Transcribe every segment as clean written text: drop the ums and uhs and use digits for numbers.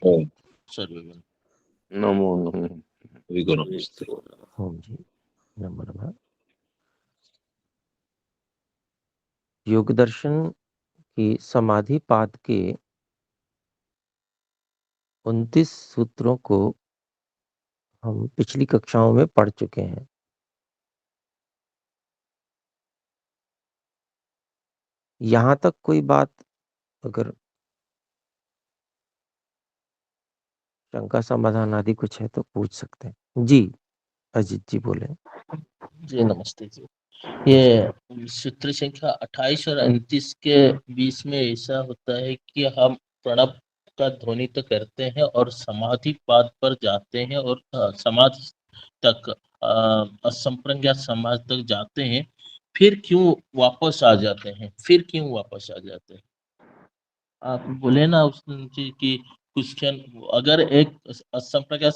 ओम सर्वे नमो नमः। विगुणमस्ते। ओम जी नमो नमः। योग दर्शन की समाधि पाद के 29 सूत्रों को हम पिछली कक्षाओं में पढ़ चुके हैं। यहाँ तक कोई बात अगर शंका समाधान आदि कुछ है तो पूछ सकते हैं। जी अजीत जी बोले। जी नमस्ते जी। ये सूत्र संख्या 28 और 29 के बीच में ऐसा होता है कि हम प्रणव का ध्वनि तो करते हैं और समाधि पाद पर जाते हैं और समाधि तक असंप्रज्ञात समाधि तक जाते हैं, फिर क्यों वापस आ जाते हैं, फिर क्यों वापस आ जाते हैं? आप बोले ना उस कि कुछ क्षण अगर एक असंप्रज्ञात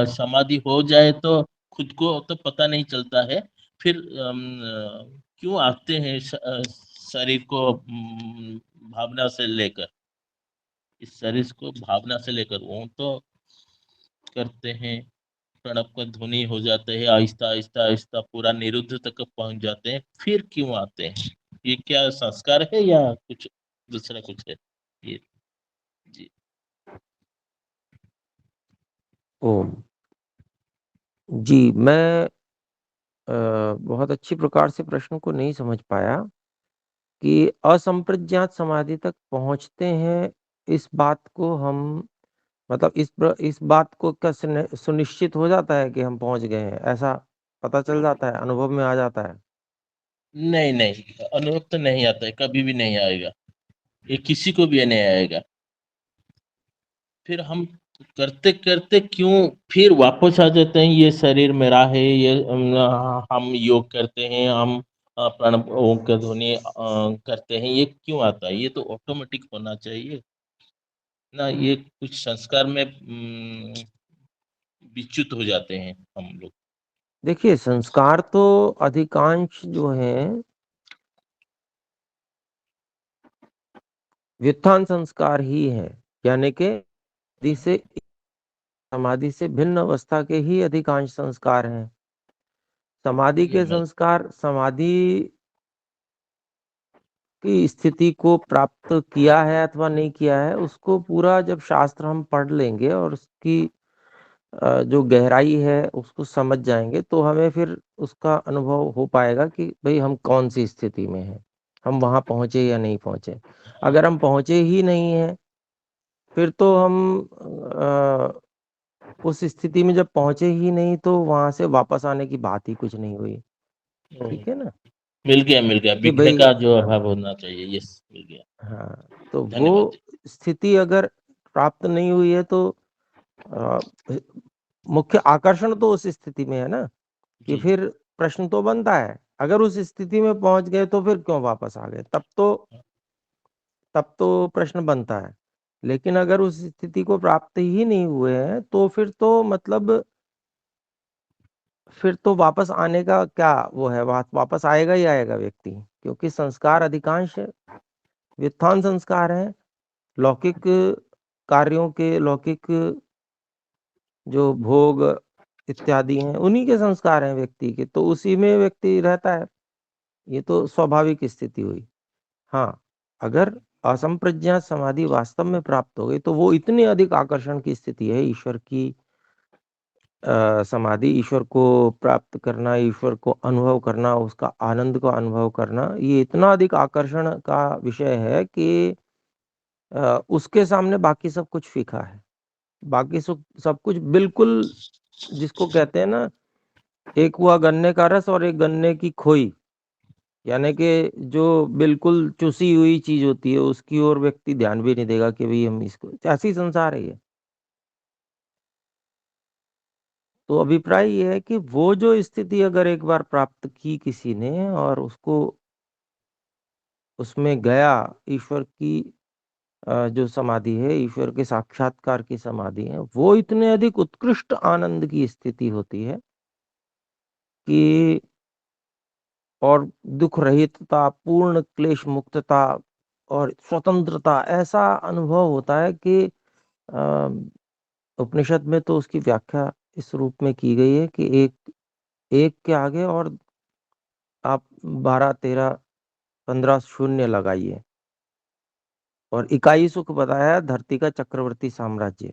समाधि हो जाए तो खुद को तो पता नहीं चलता है, फिर क्यों आते हैं शरीर को भावना से लेकर, इस शरीर को भावना से लेकर वो तो करते हैं, प्रणव का ध्वनि हो जाते हैं, आहिस्ता आहिस्ता आहिस्ता पूरा निरुद्ध तक पहुंच जाते हैं, फिर क्यों आते हैं? ये क्या संस्कार है या कुछ दूसरा कुछ है ये? जी ओम जी मैं बहुत अच्छी प्रकार से प्रश्न को नहीं समझ पाया कि असंप्रज्ञात समाधि तक पहुंचते हैं। इस बात को हम मतलब इस बात को क्या सुनिश्चित हो जाता है कि हम पहुंच गए हैं, ऐसा पता चल जाता है, अनुभव में आ जाता है? नहीं नहीं, अनुभव तो नहीं आता है, कभी भी नहीं आएगा, ये किसी को भी नहीं आएगा। फिर हम करते करते क्यों फिर वापस आ जाते हैं, ये शरीर मेरा है, ये हम योग करते हैं, हम प्राणायाम ओम का ध्वनि करते हैं, ये क्यों आता है? ये तो ऑटोमेटिक होना चाहिए ना, ये कुछ संस्कार में विच्युत हो जाते हैं हम लोग। देखिए संस्कार तो अधिकांश जो हैं व्युत्थान संस्कार ही है, यानी कि समाधि से भिन्न अवस्था के ही अधिकांश संस्कार हैं। समाधि जी के संस्कार समाधि की स्थिति को प्राप्त किया है अथवा नहीं किया है, उसको पूरा जब शास्त्र हम पढ़ लेंगे और उसकी जो गहराई है उसको समझ जाएंगे तो हमें फिर उसका अनुभव हो पाएगा कि भाई हम कौन सी स्थिति में हैं, हम वहां पहुंचे या नहीं पहुंचे। अगर हम पहुंचे ही नहीं हैं फिर तो हम उस स्थिति में जब पहुंचे ही नहीं तो वहां से वापस आने की बात ही कुछ नहीं हुई। ठीक है ना? मिल गया कि विघ्न भाई का जो अभाव होना चाहिए, यस मिल गया। हाँ, तो वो धन्यवाद। स्थिति अगर प्राप्त नहीं हुई है तो अ, मुख्य आकर्षण तो उस स्थिति में है ना, कि जी फिर प्रश्न तो बनता है अगर उस स्थिति में पहुंच गए तो फिर क्यों वापस आ गए, तब तो प्रश्न बनता है। लेकिन अगर उस स्थिति को प्राप्त ही नहीं हुए हैं तो फिर तो मतलब फिर तो वापस आने का क्या वो है, वापस आएगा ही आएगा व्यक्ति, क्योंकि संस्कार अधिकांश व्युत्थान संस्कार हैं। लौकिक कार्यों के लौकिक जो भोग इत्यादि हैं उन्हीं के संस्कार हैं व्यक्ति के, तो उसी में व्यक्ति रहता है। ये तो स्वाभाविक स्थिति हुई। हाँ, अगर असंप्रज्ञात समाधि वास्तव में प्राप्त हो गई तो वो इतनी अधिक आकर्षण की स्थिति है, ईश्वर की समाधि, ईश्वर को प्राप्त करना, ईश्वर को अनुभव करना, उसका आनंद को अनुभव करना, ये इतना अधिक आकर्षण का विषय है कि उसके सामने बाकी सब कुछ फीका है। बाकी सब कुछ बिल्कुल, जिसको कहते हैं ना, एक हुआ गन्ने का रस और एक गन्ने की खोई, यानी कि जो बिल्कुल चुसी हुई चीज होती है उसकी ओर व्यक्ति ध्यान भी नहीं देगा कि भाई हम इसको, ऐसी संसार है ये। तो अभिप्राय ये है कि वो जो स्थिति अगर एक बार प्राप्त की किसी ने और उसको उसमें गया, ईश्वर की जो समाधि है, ईश्वर के साक्षात्कार की समाधि है, वो इतने अधिक उत्कृष्ट आनंद की स्थिति होती है कि और दुख रहितता, पूर्ण क्लेश मुक्तता और स्वतंत्रता, ऐसा अनुभव होता है कि उपनिषद में तो उसकी व्याख्या इस रूप में की गई है कि एक एक के आगे और आप 12 13 15 शून्य लगाइए और इकाई सुख बताया धरती का चक्रवर्ती साम्राज्य,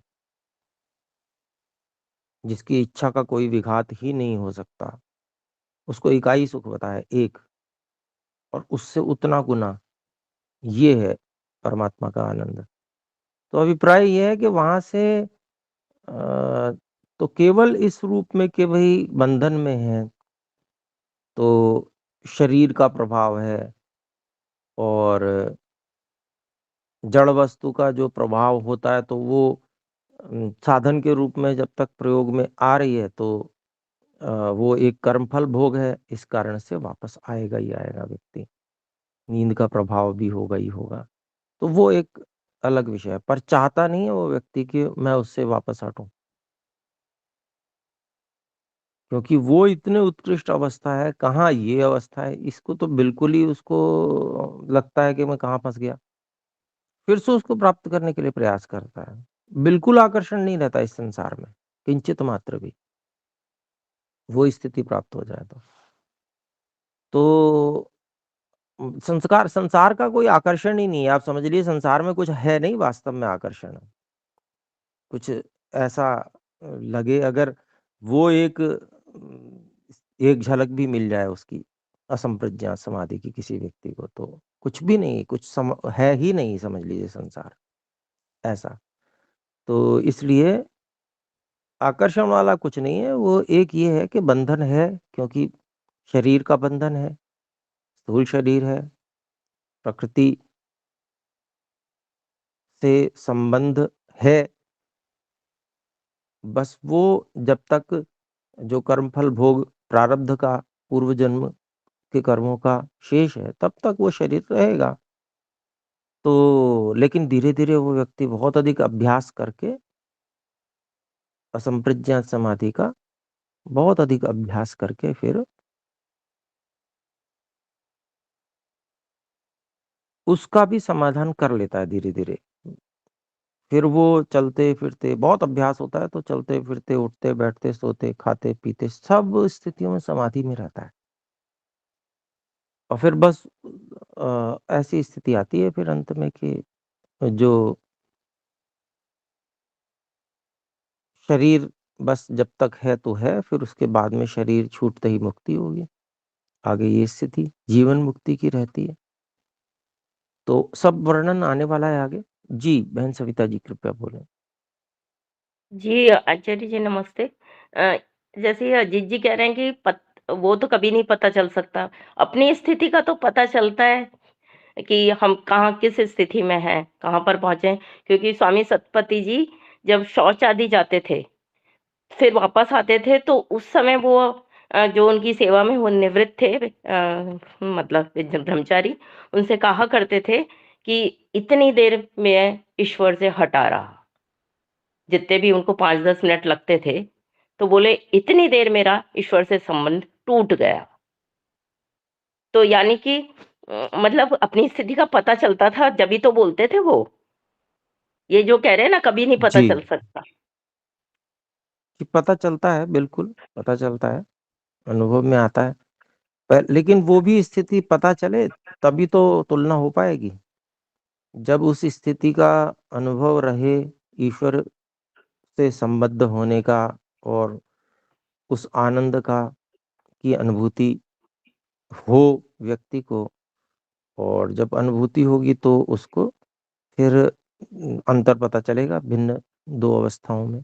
जिसकी इच्छा का कोई विघात ही नहीं हो सकता, उसको इकाई सुख बताया एक, और उससे उतना गुना ये है परमात्मा का आनंद। तो अभिप्राय ये है कि वहां से तो केवल इस रूप में कि भाई बंधन में है तो शरीर का प्रभाव है और जड़ वस्तु का जो प्रभाव होता है तो वो साधन के रूप में जब तक प्रयोग में आ रही है तो वो एक कर्मफल भोग है, इस कारण से वापस आएगा ही आएगा व्यक्ति, नींद का प्रभाव भी होगा ही होगा। तो वो एक अलग विषय है, पर चाहता नहीं है वो व्यक्ति कि मैं उससे वापस हटूं, क्योंकि वो इतने उत्कृष्ट अवस्था है, कहाँ ये अवस्था है, इसको तो बिल्कुल ही उसको लगता है कि मैं कहाँ फंस गया, फिर से उसको प्राप्त करने के लिए प्रयास करता है। बिल्कुल आकर्षण नहीं रहता इस संसार में, किंचित मात्र भी, वो स्थिति प्राप्त हो जाए तो संस्कार संसार का कोई आकर्षण ही नहीं है, आप समझ लीजिए संसार में कुछ है नहीं वास्तव में आकर्षण, कुछ ऐसा लगे अगर वो एक झलक भी मिल जाए उसकी असंप्रज्ञात समाधि की किसी व्यक्ति को, तो कुछ भी नहीं, है ही नहीं, समझ लीजिए संसार ऐसा। तो इसलिए आकर्षण वाला कुछ नहीं है, वो एक ये है कि बंधन है, क्योंकि शरीर का बंधन है, स्थूल शरीर है, प्रकृति से संबंध है, बस वो जब तक जो कर्मफल भोग प्रारब्ध का पूर्व जन्म के कर्मों का शेष है तब तक वो शरीर रहेगा। तो लेकिन धीरे धीरे वो व्यक्ति बहुत अधिक अभ्यास करके असंप्रज्ञात समाधि का बहुत अधिक अभ्यास करके फिर उसका भी समाधान कर लेता है धीरे धीरे। फिर वो चलते फिरते बहुत अभ्यास होता है तो चलते फिरते उठते बैठते सोते खाते पीते सब स्थितियों में समाधि में रहता है, और फिर बस ऐसी स्थिति आती है फिर अंत में कि जो शरीर बस जब तक है तो है, फिर उसके बाद में शरीर छूटते ही मुक्ति होगी, आगे ये स्थिति जीवन मुक्ति की रहती है। तो सब वर्णन आने वाला है आगे। जी बहन सविता जी कृपया बोलें। जी, आचार्य जी नमस्ते। जैसे ये अजीत जी कह रहे हैं कि वो तो कभी नहीं पता चल सकता। अपनी स्थिति का तो पता चलता है कि हम कहाँ किस स्थिति में हैं, कहाँ पर पहुँचे हैं। क्योंकि स्वामी सतपति जी जब शौच आदि जाते थे, फिर वापस आते थे तो उस समय वो जो उनकी सेवा में वो निवृत्त थे मतलब ब्रह्मचारी, उनसे कहा करते थे कि इतनी देर मैं ईश्वर से हटा रहा। जितने भी उनको 5-10 मिनट लगते थे, तो बोले इतनी देर मेरा ईश्वर से संबंध टूट गया। तो यानी कि मतलब अपनी स्थिति का पता चलता था जभी तो बोलते थे वो। ये जो कह रहे हैं ना कभी नहीं पता जी चल सकता। कि पता चलता है, बिल्कुल पता चलता है, अनुभव में आता है, पर लेकिन वो भी स्थिति पता चले तभी तो तुलना हो पाएगी। जब उस स्थिति का अनुभव रहे ईश्वर से संबद्ध होने का और उस आनंद का की अनुभूति हो व्यक्ति को, और जब अनुभूति होगी तो उसको फिर अंतर पता चलेगा भिन्न दो अवस्थाओं में।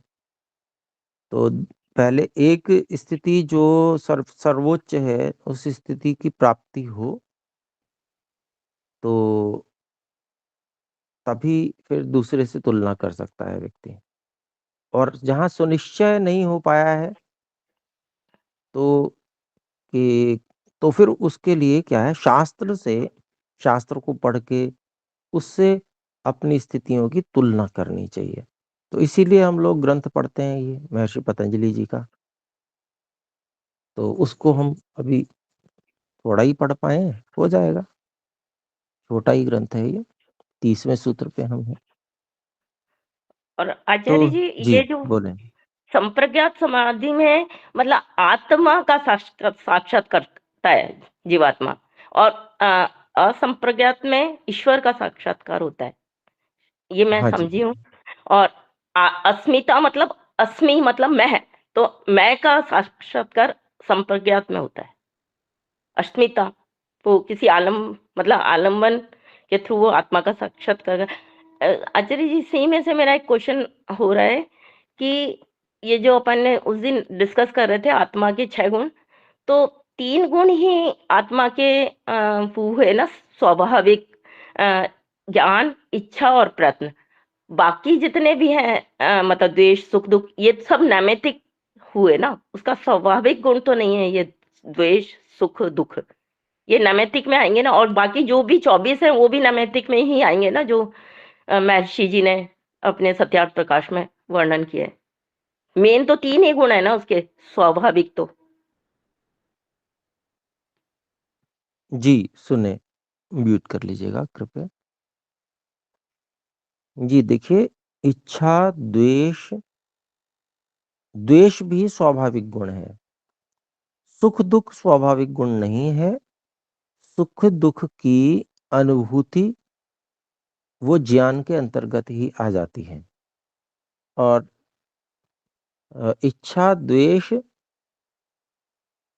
तो पहले एक स्थिति जो सर्वोच्च है उस स्थिति की प्राप्ति हो तो तभी फिर दूसरे से तुलना कर सकता है व्यक्ति, और जहाँ सुनिश्चय नहीं हो पाया है तो कि तो फिर उसके लिए क्या है, शास्त्र को पढ़ के उससे अपनी स्थितियों की तुलना करनी चाहिए। तो इसीलिए हम लोग ग्रंथ पढ़ते हैं ये महर्षि पतंजलि जी का, तो उसको हम अभी थोड़ा ही पढ़ पाए हैं, हो जाएगा, छोटा ही ग्रंथ है ये, 30वें सूत्र पे हम हैं। और तो आचार्य जी जी ये जो बोले। संप्रज्ञात समाधि में मतलब आत्मा का साक्षात्कार करता है जीवात्मा, और असंप्रज्ञात में ईश्वर का साक्षात्कार होता है, ये मैं हाँ जी। समझी हूँ। और अस्मिता मतलब अस्मि मतलब मैं, तो मैं का साक्षात्कार संप्रज्ञात में होता है। अस्मिता वो किसी मतलब आलम्बन के थ्रू वो आत्मा का साक्षात्कार आचार्य जी सी में से मेरा एक क्वेश्चन हो रहा है कि ये जो अपन ने उस दिन डिस्कस कर रहे थे आत्मा के 6 गुण, तो 3 गुण ही आत्मा के वो है ना, स्वाभाविक ज्ञान, इच्छा और प्रयत्न। बाकी जितने भी हैं मतलब द्वेष, सुख, दुख, ये सब नैमित्तिक हुए ना, उसका स्वाभाविक गुण तो नहीं है ये द्वेष, सुख, दुख, ये नैमित्तिक में आएंगे ना। और बाकी जो भी 24 हैं वो भी नैमित्तिक में ही आएंगे ना, जो महर्षि जी ने अपने सत्यार्थ प्रकाश में वर्णन किया है। मेन तो 3 ही गुण है ना उसके स्वाभाविक तो। जी सुने, म्यूट कर लीजिएगा कृपया। जी देखिए, इच्छा, द्वेष, द्वेष भी स्वाभाविक गुण है। सुख दुख स्वाभाविक गुण नहीं है। सुख दुख की अनुभूति वो ज्ञान के अंतर्गत ही आ जाती है। और इच्छा, द्वेष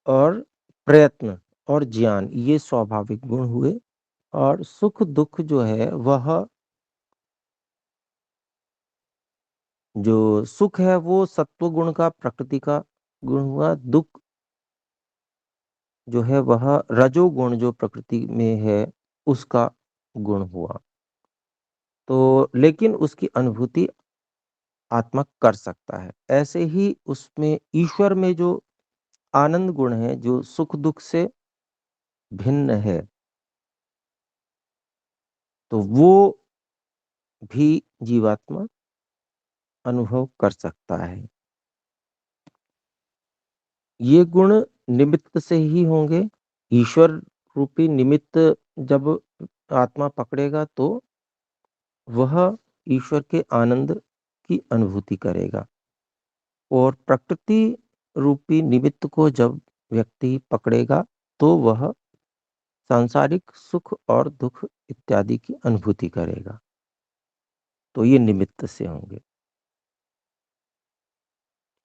और प्रयत्न और ज्ञान ये स्वाभाविक गुण हुए। और सुख दुख जो है वह, जो सुख है वो सत्व गुण का, प्रकृति का गुण हुआ। दुख जो है वह रजोगुण जो प्रकृति में है उसका गुण हुआ। तो लेकिन उसकी अनुभूति आत्मा कर सकता है। ऐसे ही उसमें ईश्वर में जो आनंद गुण है, जो सुख दुख से भिन्न है, तो वो भी जीवात्मा अनुभव कर सकता है। ये गुण निमित्त से ही होंगे। ईश्वर रूपी निमित्त जब आत्मा पकड़ेगा तो वह ईश्वर के आनंद की अनुभूति करेगा। और प्रकृति रूपी निमित्त को जब व्यक्ति पकड़ेगा तो वह सांसारिक सुख और दुख इत्यादि की अनुभूति करेगा। तो ये निमित्त से होंगे।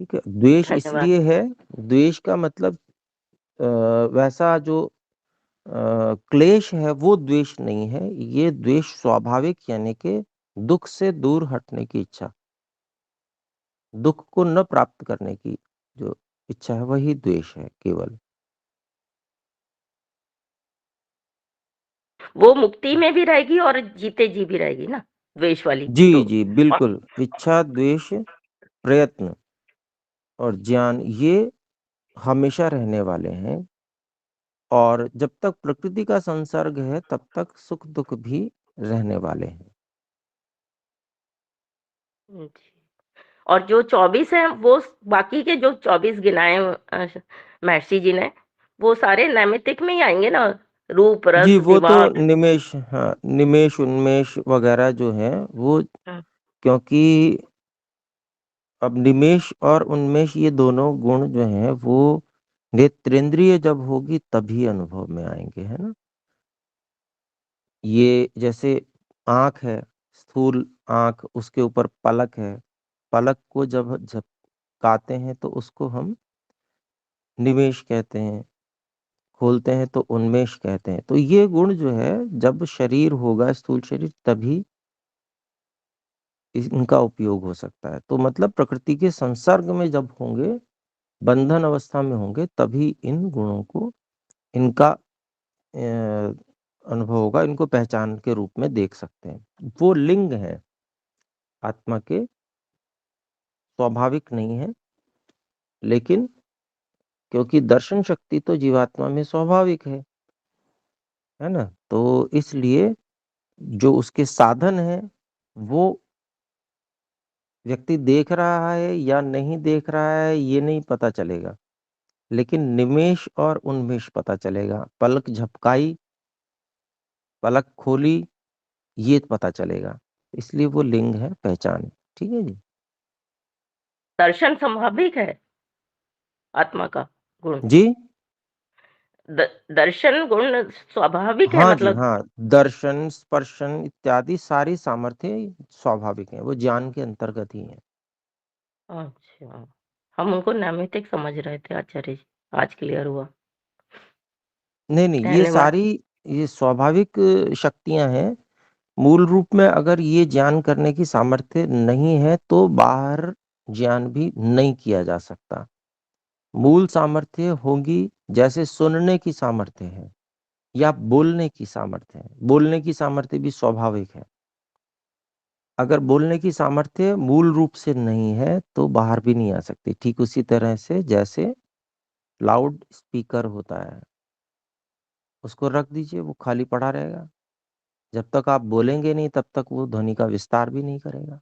ठीक है। द्वेष धन्यवाद। इसलिए है, द्वेष का मतलब वैसा जो क्लेश है वो द्वेष नहीं है। ये द्वेष स्वाभाविक, यानी कि दुख से दूर हटने की इच्छा, दुख को न प्राप्त करने की जो इच्छा है वही द्वेष है केवल। वो मुक्ति में भी रहेगी और जीते जी भी रहेगी ना, द्वेष वाली जी तो। जी और बिल्कुल। इच्छा, द्वेष, प्रयत्न और ज्ञान ये हमेशा रहने वाले हैं। और जब तक प्रकृति का संसर्ग है तब तक सुख दुख भी रहने वाले हैं। जी। और जो 24 हैं वो बाकी के जो 24 गिनाए महर्षि जी ने, वो सारे नैमित्तिक में ही आएंगे ना, रूप, जी रस, वो तो जिह्वा। निमेष, हाँ निमेष उन्मेष वगैरह जो है वो, क्योंकि अब निमेष और उन्मेष ये दोनों गुण जो हैं वो नेत्रेंद्रिय जब होगी तभी अनुभव में आएंगे, है ना। ये जैसे आंख है, स्थूल आंख, उसके ऊपर पलक है। पलक को जब झपकाते हैं तो उसको हम निमेष कहते हैं, खोलते हैं तो उन्मेष कहते हैं। तो ये गुण जो है जब शरीर होगा, स्थूल शरीर, तभी इनका उपयोग हो सकता है। तो मतलब प्रकृति के संसर्ग में जब होंगे, बंधन अवस्था में होंगे, तभी इन गुणों को, इनका अनुभव होगा, इनको पहचान के रूप में देख सकते हैं। वो लिंग है, आत्मा के स्वाभाविक नहीं है। लेकिन क्योंकि दर्शन शक्ति तो जीवात्मा में स्वाभाविक है ना, तो इसलिए जो उसके साधन है वो व्यक्ति देख रहा है या नहीं देख रहा है ये नहीं पता चलेगा, लेकिन निमेष और उन्मेष पता चलेगा। पलक झपकाई, पलक खोली, ये पता चलेगा। इसलिए वो लिंग है, पहचान। ठीक है जी। दर्शन स्वाभाविक है आत्मा का गुण। जी? दर्शन गुण स्वाभाविक है हाँ जी, मतलब। हाँ। दर्शन, स्पर्शन इत्यादि सारी सामर्थ्य स्वाभाविक हैं, वो ज्ञान के अंतर्गत ही हैं। अच्छा, हम उनको नैमित्तिक समझ रहे थे आचार्य जी, आज क्लियर हुआ। नहीं, नहीं, ये धन्यवाद। सारी ये स्वाभाविक शक्तियाँ हैं। मूल रूप में अगर ये ज्ञान करने की सामर्थ्य नहीं है, तो बाहर ज्ञान भी नहीं किया जा सकता। मूल सामर्थ्य होगी, जैसे सुनने की सामर्थ्य है या बोलने की सामर्थ्य है। बोलने की सामर्थ्य भी स्वाभाविक है। अगर बोलने की सामर्थ्य मूल रूप से नहीं है, तो बाहर भी नहीं आ सकती। ठीक उसी तरह से जैसे लाउड स्पीकर होता है, उसको रख दीजिए, वो खाली पड़ा रहेगा। जब तक आप बोलेंगे नहीं, तब तक वो ध्वनि का विस्तार भी नहीं करेगा।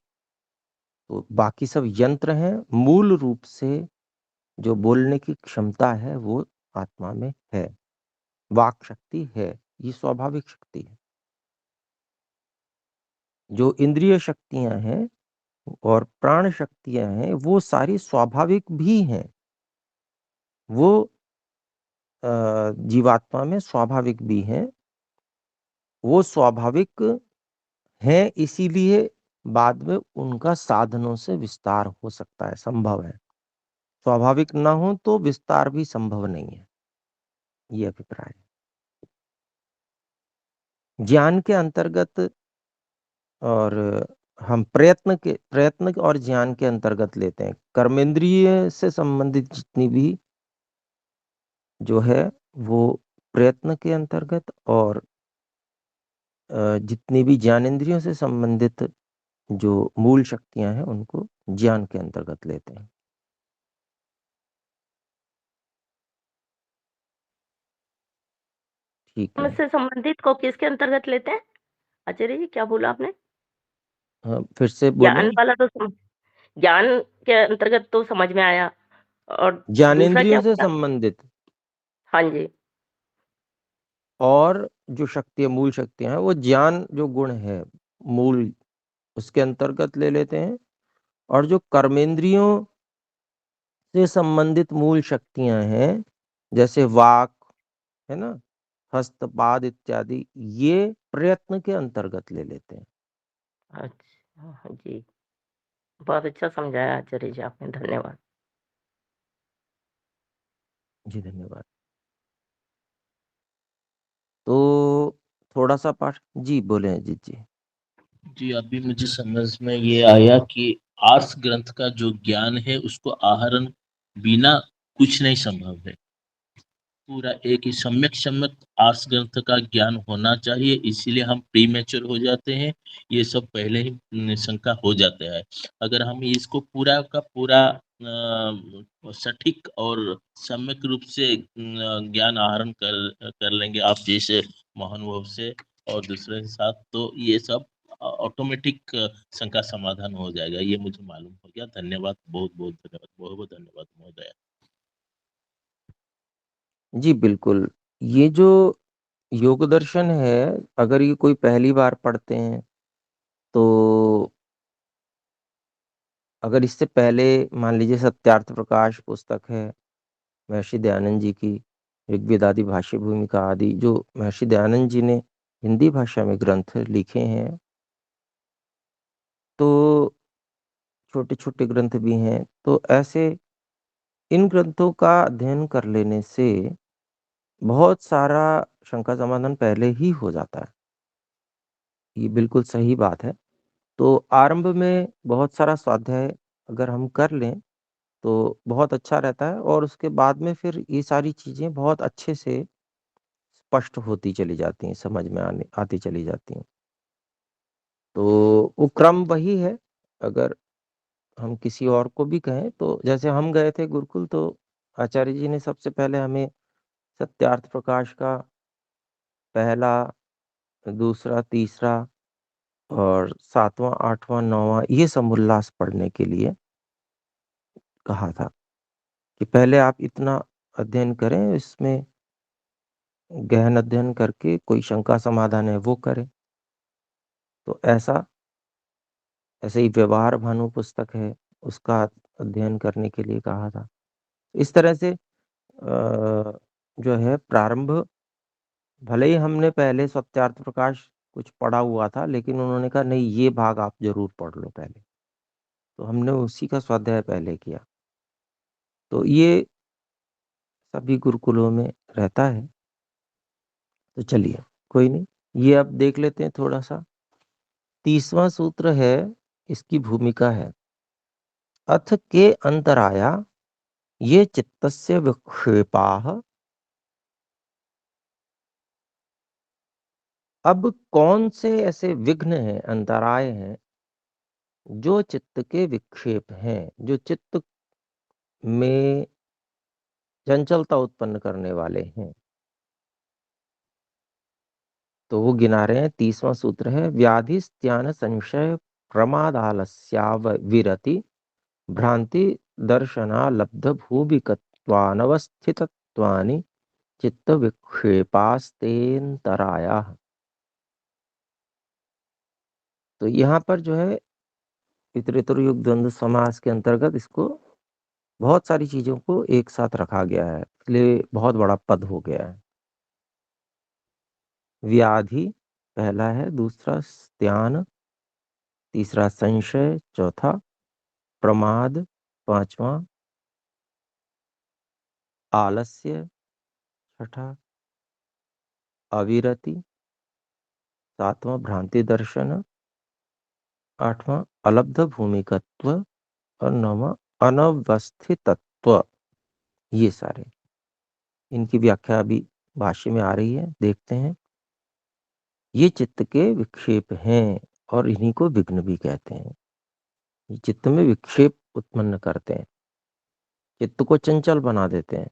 तो बाकी सब यंत्र हैं, मूल रूप से जो बोलने की क्षमता है, वो आत्मा में है। वाक शक्ति है, ये स्वाभाविक शक्ति है। जो इंद्रिय शक्तियां हैं और प्राण शक्तियां हैं, वो सारी स्वाभाविक भी हैं। वो जीवात्मा में स्वाभाविक भी हैं। वो स्वाभाविक हैं, इसीलिए बाद में उनका साधनों से विस्तार हो सकता है, संभव है। स्वाभाविक ना हो तो विस्तार भी संभव नहीं है, ये अभिप्राय है। ज्ञान के अंतर्गत और हम प्रयत्न और ज्ञान के अंतर्गत लेते हैं। कर्मेंद्रिय से संबंधित जितनी भी जो है, वो प्रयत्न के अंतर्गत, और जितनी भी ज्ञानेंद्रियों से संबंधित जो मूल शक्तियां हैं, उनको ज्ञान के अंतर्गत लेते हैं। ठीक है। से संबंधित को किसके अंतर्गत लेते हैं आचार्य जी, क्या बोला आपने? हाँ, फिर से बोलें। ज्ञान वाला तो ज्ञान के अंतर्गत तो समझ में आया, और दूसरा ज्ञानेंद्रियों क्या से बोला? संबंधित हाँ जी। और जो शक्तियां, मूल शक्तियां हैं, वो ज्ञान जो गुण है मूल, उसके अंतर्गत ले लेते हैं। और जो कर्मेंद्रियों से संबंधित मूल शक्तियां हैं, जैसे वाक है ना, हस्तपाद इत्यादि, ये प्रयत्न के अंतर्गत ले लेते हैं। अच्छा, हाँ जी, बहुत अच्छा समझाया आचार्य जी आपने, धन्यवाद। जी, धन्यवाद। तो थोड़ा सा पाठ जी बोले अजीत जी। जी, अभी मुझे समझ में ये आया कि आर्ष ग्रंथ का जो ज्ञान है, उसको आहरण बिना कुछ नहीं संभव है। पूरा एक ही सम्यक सम्यक आर्ष ग्रंथ का ज्ञान होना चाहिए, इसीलिए हम प्रीमेच्योर हो जाते हैं। ये सब पहले ही शंका हो जाता है। अगर हम इसको पूरा का पूरा सटीक और सम्यक रूप से ज्ञान आहरण कर लेंगे, आप जैसे महानुभव से और दूसरे के साथ, तो ये सब ऑटोमेटिक शंका समाधान हो जाएगा। ये मुझे मालूम हो गया। धन्यवाद, बहुत बहुत धन्यवाद, बहुत बहुत धन्यवाद महोदय। जी बिल्कुल। ये जो योग दर्शन है, अगर ये कोई पहली बार पढ़ते हैं, तो अगर इससे पहले मान लीजिए सत्यार्थ प्रकाश पुस्तक है महर्षि दयानंद जी की, ऋग्वेदादि भाष्य भूमिका आदि, जो महर्षि दयानंद जी ने हिंदी भाषा में ग्रंथ लिखे हैं, तो छोटे छोटे ग्रंथ भी हैं। तो ऐसे इन ग्रंथों का अध्ययन कर लेने से बहुत सारा शंका समाधान पहले ही हो जाता है। ये बिल्कुल सही बात है। तो आरंभ में बहुत सारा स्वाध्याय अगर हम कर लें, तो बहुत अच्छा रहता है, और उसके बाद में फिर ये सारी चीज़ें बहुत अच्छे से स्पष्ट होती चली जाती हैं, समझ में आती चली जाती हैं। तो वो क्रम वही है। अगर हम किसी और को भी कहें, तो जैसे हम गए थे गुरुकुल, तो आचार्य जी ने सबसे पहले हमें सत्यार्थ प्रकाश का पहला, दूसरा, तीसरा और 7वां, 8वां, 9वां ये सब उल्लास पढ़ने के लिए कहा था, कि पहले आप इतना अध्ययन करें, इसमें गहन अध्ययन करके कोई शंका समाधान है वो करें। तो ऐसा ऐसे ही व्यवहार भानु पुस्तक है, उसका अध्ययन करने के लिए कहा था। इस तरह से जो है प्रारंभ, भले ही हमने पहले सत्यार्थ प्रकाश कुछ पढ़ा हुआ था, लेकिन उन्होंने कहा नहीं, ये भाग आप जरूर पढ़ लो पहले, तो हमने उसी का स्वाध्याय पहले किया। तो ये सभी गुरुकुलों में रहता है। तो चलिए, कोई नहीं, ये अब देख लेते हैं थोड़ा सा। 30वां सूत्र है, इसकी भूमिका है, अथ के अंतराया ये चित्तस्य विक्षेपाः। अब कौन से ऐसे विघ्न हैं, अंतराय हैं, जो चित्त के विक्षेप हैं, जो चित्त में चंचलता उत्पन्न करने वाले हैं। तो वो गिना रहे हैं। 30वां सूत्र है, व्याधि स्त्यान संशय प्रमादालस्याविरति भ्रांति दर्शना लब्ध भूविकत्वानवस्थितत्वानि चित्त विक्षेपास्तेन्तरायाः। तो यहाँ पर जो है इतरेतर युग द्वंद्व समास के अंतर्गत इसको बहुत सारी चीजों को एक साथ रखा गया है, इसलिए बहुत बड़ा पद हो गया है। व्याधि पहला है, दूसरा स्त्यान, तीसरा संशय, चौथा प्रमाद, पांचवा आलस्य, छठा अविरति, सातवां भ्रांति दर्शन, आठवां अलब्ध भूमिकत्व और नौवां अनवस्थितत्व। ये सारे, इनकी व्याख्या अभी भाष्य में आ रही है, देखते हैं। ये चित्त के विक्षेप हैं और इन्हीं को विघ्न भी कहते हैं। ये चित्त में विक्षेप उत्पन्न करते हैं, चित्त को चंचल बना देते हैं।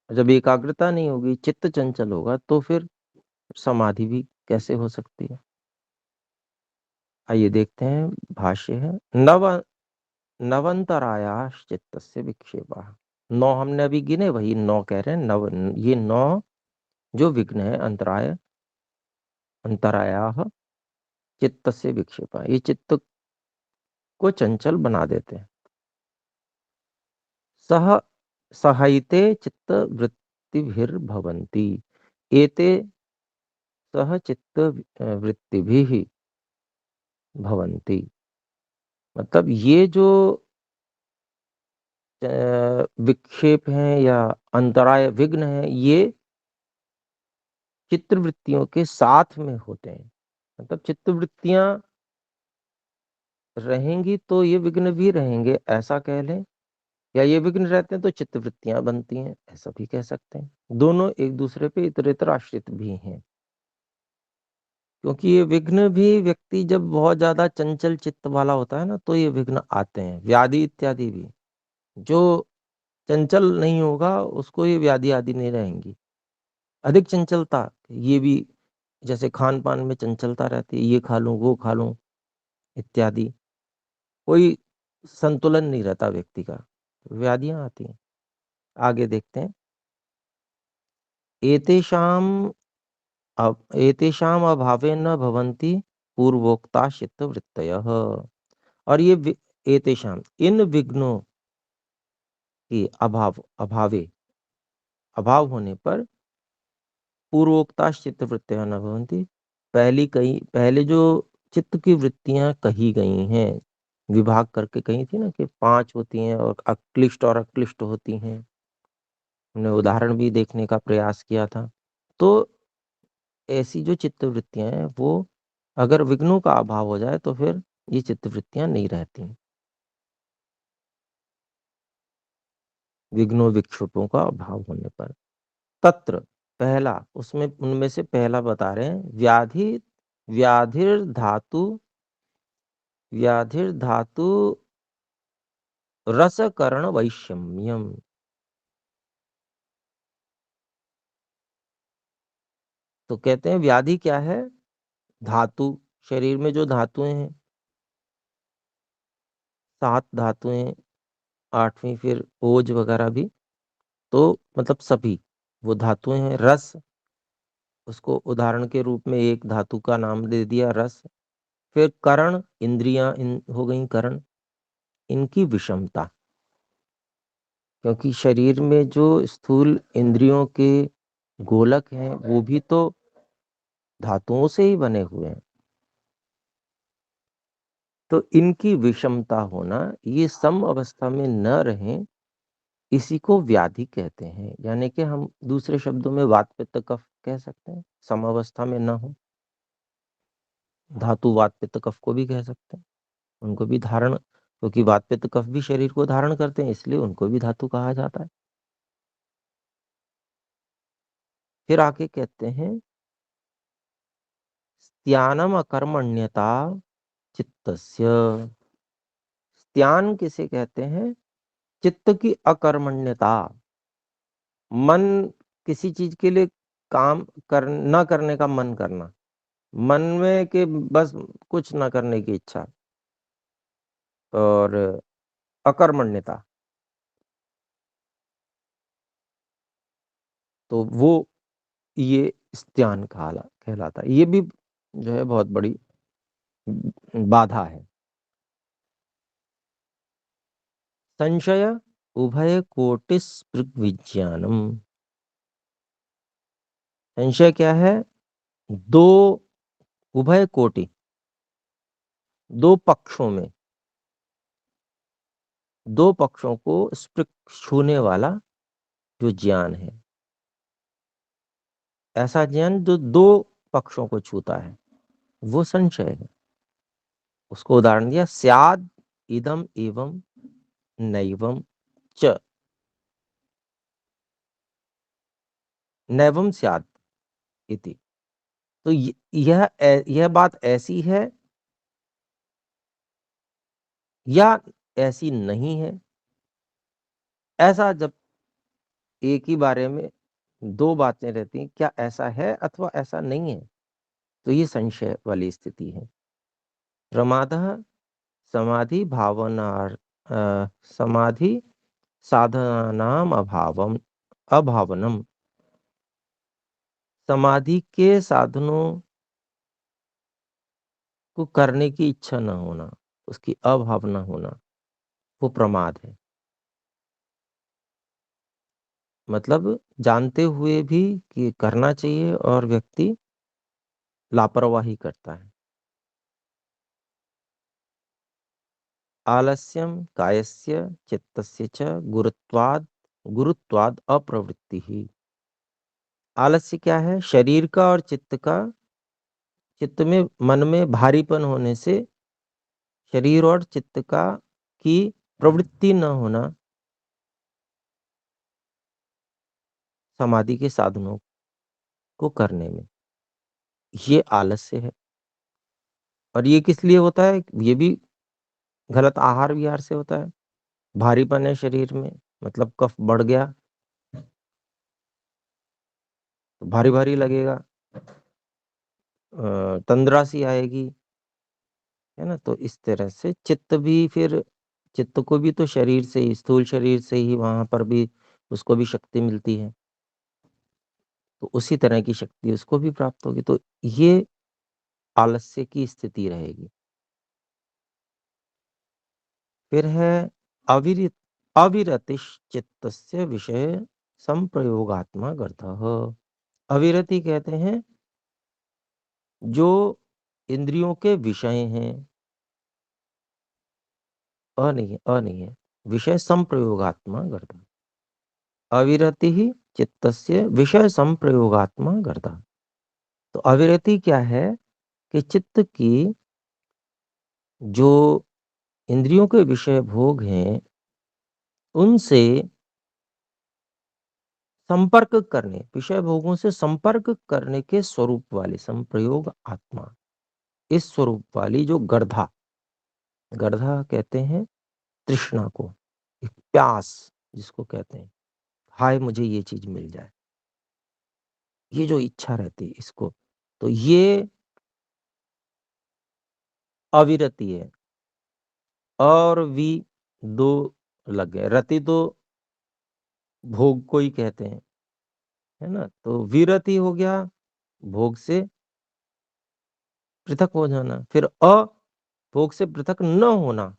जब एकाग्रता नहीं होगी, चित्त चंचल होगा, तो फिर समाधि भी कैसे हो सकती है। आइए देखते हैं, भाष्य है, नवंतरायाश्च चित्तस्य विक्षेपः। 9 हमने अभी गिने, वही 9 कह रहे हैं। ये 9 जो विघ्न है, अंतरायाः चित्तस्य विक्षेपः, ये चित्त को चंचल बना देते हैं। सहैते चित्त वृत्तिभिर्भवन्ति, एते सह चित्त वृत्तिभिः भवन्ति। मतलब ये जो विक्षेप हैं या अंतराय विघ्न है, ये चित्तवृत्तियों के साथ में होते हैं। मतलब चित्तवृत्तियां रहेंगी तो ये विघ्न भी रहेंगे, ऐसा कह लें, या ये विघ्न रहते हैं तो चित्तवृत्तियां बनती हैं, ऐसा भी कह सकते हैं। दोनों एक दूसरे पे इतरेतर आश्रित भी हैं, क्योंकि ये विघ्न भी, व्यक्ति जब बहुत ज्यादा चंचल चित्त वाला होता है ना, तो ये विघ्न आते हैं, व्याधि इत्यादि भी। जो चंचल नहीं होगा, उसको ये व्याधि आदि नहीं रहेंगी। अधिक चंचलता, ये भी जैसे खान पान में चंचलता रहती है, ये खा लूं वो खा लूं इत्यादि, कोई संतुलन नहीं रहता व्यक्ति का, व्याधियां आती हैं। आगे देखते हैं, एतेषाम अभावेन भवन्ति पूर्वोक्ता चित्तवृत्तयः। और ये एतेषाम, इन विघ्नों के अभाव होने पर पूर्वोक्ता चित्तवृत्तयः न भवन्ति, पहले जो चित्त की वृत्तियां कही गई हैं, विभाग करके कही थी ना, कि 5 होती हैं और अक्लिष्ट और अक्लिष्ट होती हैं। हमने उदाहरण भी देखने का प्रयास किया था। तो ऐसी जो चित्तवृत्तियां हैं, वो अगर विघ्नों का अभाव हो जाए तो फिर ये चित्तवृत्तियां नहीं रहती। विघ्नों विक्षोभों का अभाव होने पर, तत्र पहला, उसमें उनमें से पहला बता रहे हैं, व्याधिर धातु रसकरण वैषम्यम। तो कहते हैं व्याधि क्या है, धातु, शरीर में जो धातुएं हैं, 7 धातुएं, 8वीं फिर ओज वगैरह भी, तो मतलब सभी वो धातुएं हैं। रस, उसको उदाहरण के रूप में एक धातु का नाम दे दिया, रस। फिर करण, इंद्रियां हो गई करण, इनकी विषमता, क्योंकि शरीर में जो स्थूल इंद्रियों के गोलक हैं वो भी तो धातुओं से ही बने हुए हैं, तो इनकी विषमता होना, ये सम अवस्था में न रहें, इसी को व्याधि कहते हैं। यानी कि हम दूसरे शब्दों में वात पित्त कफ कह सकते हैं, सम अवस्था में न हो। धातु वात पित्त कफ को भी कह सकते हैं, उनको भी धारण, क्योंकि वात पित्त कफ भी शरीर को धारण करते हैं, इसलिए उनको भी धातु कहा जाता है। फिर आगे कहते हैं स्त्यानम अकर्मण्यता चित्तस्य। स्त्यान किसे कहते हैं? चित्त की अकर्मण्यता, मन किसी चीज के लिए काम कर न करने का मन करना, मन में कि बस कुछ न करने की इच्छा, और अकर्मण्यता, तो वो ये स्त्यान कहलाता है। ये भी जो है बहुत बड़ी बाधा है। संशय उभय कोटिस विज्ञानम। संशय क्या है? दो, उभय कोटि, दो पक्षों में, दो पक्षों को स्पृक छूने वाला जो ज्ञान है, ऐसा ज्ञान जो दो पक्षों को छूता है, वो संशय है। उसको उदाहरण दिया, स्याद इदम एवं नैवम च, नैवम स्याद इति। तो यह बात ऐसी है या ऐसी नहीं है। ऐसा जब एक ही बारे में दो बातें रहती हैं, क्या ऐसा है अथवा ऐसा नहीं है, तो ये संशय वाली स्थिति है। प्रमादः समाधि भावना, समाधि साधनानाम अभावनम। समाधि के साधनों को करने की इच्छा न होना, उसकी अभावना होना, वो प्रमाद है। मतलब जानते हुए भी कि करना चाहिए और व्यक्ति लापरवाही करता है। आलस्यम कायस्य चित्तस्य च गुरुत्वाद अप्रवृत्ति ही। आलस्य क्या है? शरीर का और चित्त का, चित्त में मन में भारीपन होने से शरीर और चित्त का की प्रवृत्ति न होना समाधि के साधनों को करने में, ये आलस्य है। और ये किस लिए होता है? ये भी गलत आहार विहार से होता है। भारीपन है शरीर में, मतलब कफ बढ़ गया तो भारी भारी लगेगा, तंद्रा सी आएगी, है ना। तो इस तरह से चित्त भी, फिर चित्त को भी तो शरीर से ही, स्थूल शरीर से ही वहां पर भी उसको भी शक्ति मिलती है, तो उसी तरह की शक्ति उसको भी प्राप्त होगी। तो ये आलस्य की स्थिति रहेगी। फिर है अविरत अविरतिश्चित्तस्य विषय संप्रयोगात्मा गर्तः। अविरति कहते हैं जो इंद्रियों के विषय हैं, अ नहीं है, विषय संप्रयोगात्मा गर्तः। अविरति ही चित्तस्य विषय संप्रयोगात्मा गर्तः। तो अविरति क्या है? कि चित्त की जो इंद्रियों के विषय भोग हैं उनसे संपर्क करने, विषय भोगों से संपर्क करने के स्वरूप वाली संप्रयोग आत्मा, इस स्वरूप वाली जो गर्धा, गर्धा कहते हैं तृष्णा को, एक प्यास जिसको कहते हैं, हाय मुझे ये चीज मिल जाए, ये जो इच्छा रहती है इसको, तो ये अविरति है। और भी दो लग गए, रति तो भोग को ही कहते हैं, है ना। तो विरति हो गया भोग से पृथक हो जाना, फिर भोग से पृथक न होना,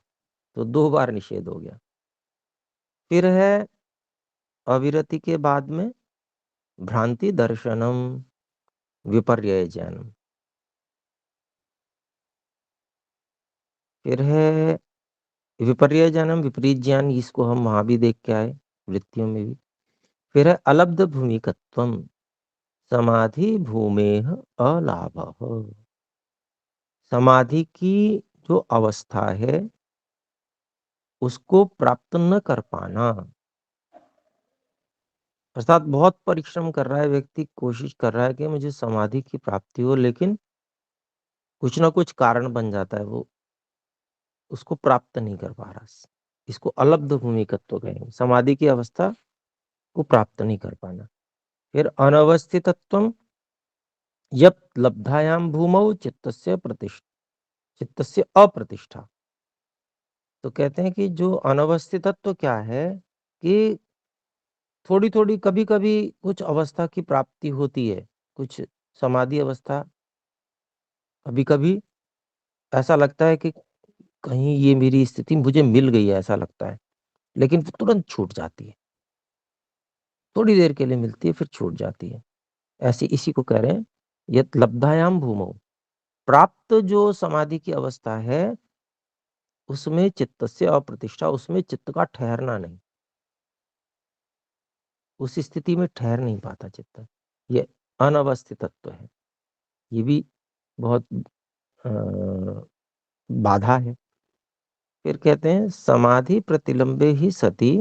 तो 2 बार निषेध हो गया। फिर है अविरति के बाद में भ्रांति दर्शनम विपर्यय ज्ञानम। फिर है विपर्यय ज्ञानम विपरीत ज्ञान, इसको हम वहां भी देख के आए वृत्तियों में भी। फिर है अलब्ध भूमिकत्वम समाधि भूमेह अलाभः। समाधि की जो अवस्था है उसको प्राप्त न कर पाना, अर्थात बहुत परिश्रम कर रहा है व्यक्ति, कोशिश कर रहा है कि मुझे समाधि की प्राप्ति हो, लेकिन कुछ ना कुछ कारण बन जाता है, वो उसको प्राप्त नहीं कर पा रहा। इसको अलब्ध भूमिकत्व कहेंगे, समाधि की अवस्था को प्राप्त नहीं कर पाना। फिर अनवस्थितत्वम यत् लब्धायाम भूमौ चित्तस्य अप्रतिष्ठा। तो कहते हैं कि जो अनवस्थितत्व क्या है कि थोड़ी थोड़ी कभी कभी कुछ अवस्था की प्राप्ति होती है, कुछ समाधि अवस्था कभी कभी ऐसा लगता है कि कहीं ये मेरी स्थिति मुझे मिल गई है, ऐसा लगता है, लेकिन तुरंत छूट जाती है, थोड़ी देर के लिए मिलती है फिर छूट जाती है। ऐसी इसी को कह रहे हैं यत् लब्धायाम भूमौ। प्राप्त जो समाधि की अवस्था है उसमें चित्तस्य अप्रतिष्ठा, उसमें चित्त का ठहरना नहीं, उस स्थिति में ठहर नहीं पाता चित्त, ये अनवस्थितत्व है। ये भी बहुत बाधा है। फिर कहते हैं समाधि प्रतिलंबे ही सति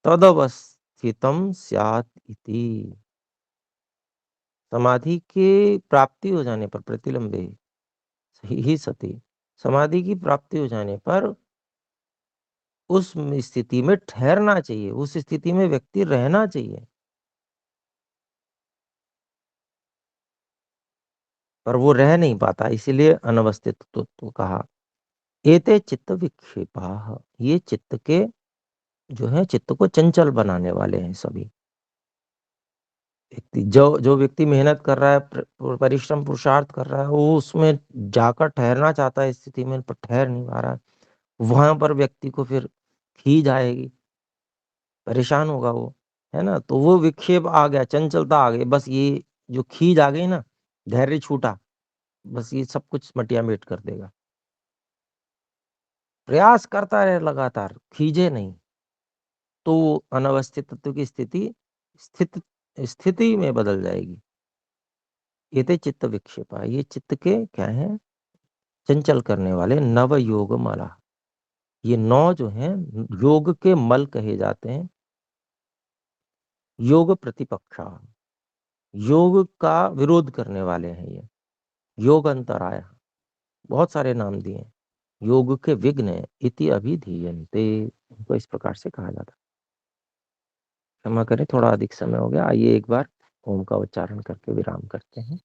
तदवस्थितम स्यात् इति। समाधि की प्राप्ति हो जाने पर प्रतिलंबे ही सति, समाधि की प्राप्ति हो जाने पर उस स्थिति में ठहरना चाहिए, उस स्थिति में व्यक्ति रहना चाहिए, पर वो रह नहीं पाता, इसीलिए अनवस्थित तो कहा। एते चित्त विक्षेपा, ये चित्त के जो है चित्त को चंचल बनाने वाले हैं सभी व्यक्ति। जो व्यक्ति मेहनत कर रहा है, परिश्रम पुरुषार्थ कर रहा है, वो उसमें जाकर ठहरना चाहता है स्थिति में, पर ठहर नहीं पा रहा है, वहां पर व्यक्ति को फिर खींच आएगी, परेशान होगा वो, है ना। तो वो विक्षेप आ गया, चंचलता आ गई, बस ये जो खींच आ गई ना, धैर्य छूटा, बस ये सब कुछ मटिया मेट कर देगा। प्रयास करता रहे लगातार, खींचे नहीं, तो अनवस्थित तत्व की स्थिति में बदल जाएगी। ये थे चित्त विक्षेपा, ये चित्त के क्या है, चंचल करने वाले नव योग माला। ये 9 जो हैं योग के मल कहे जाते हैं। योग प्रतिपक्षा, योग का विरोध करने वाले हैं ये। योग अंतराय, बहुत सारे नाम दिए। योग के विघ्न इति अभिधीयन्ते, इनको इस प्रकार से कहा जाता है। क्षमा करें, थोड़ा अधिक समय हो गया। आइए एक बार ओम का उच्चारण करके विराम करते हैं।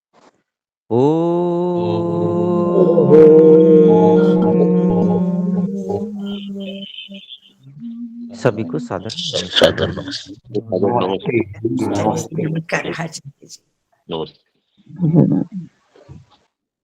सभी को सादर सादर नमस्ते। नमस्ते। नमस्ते। नमस्ते।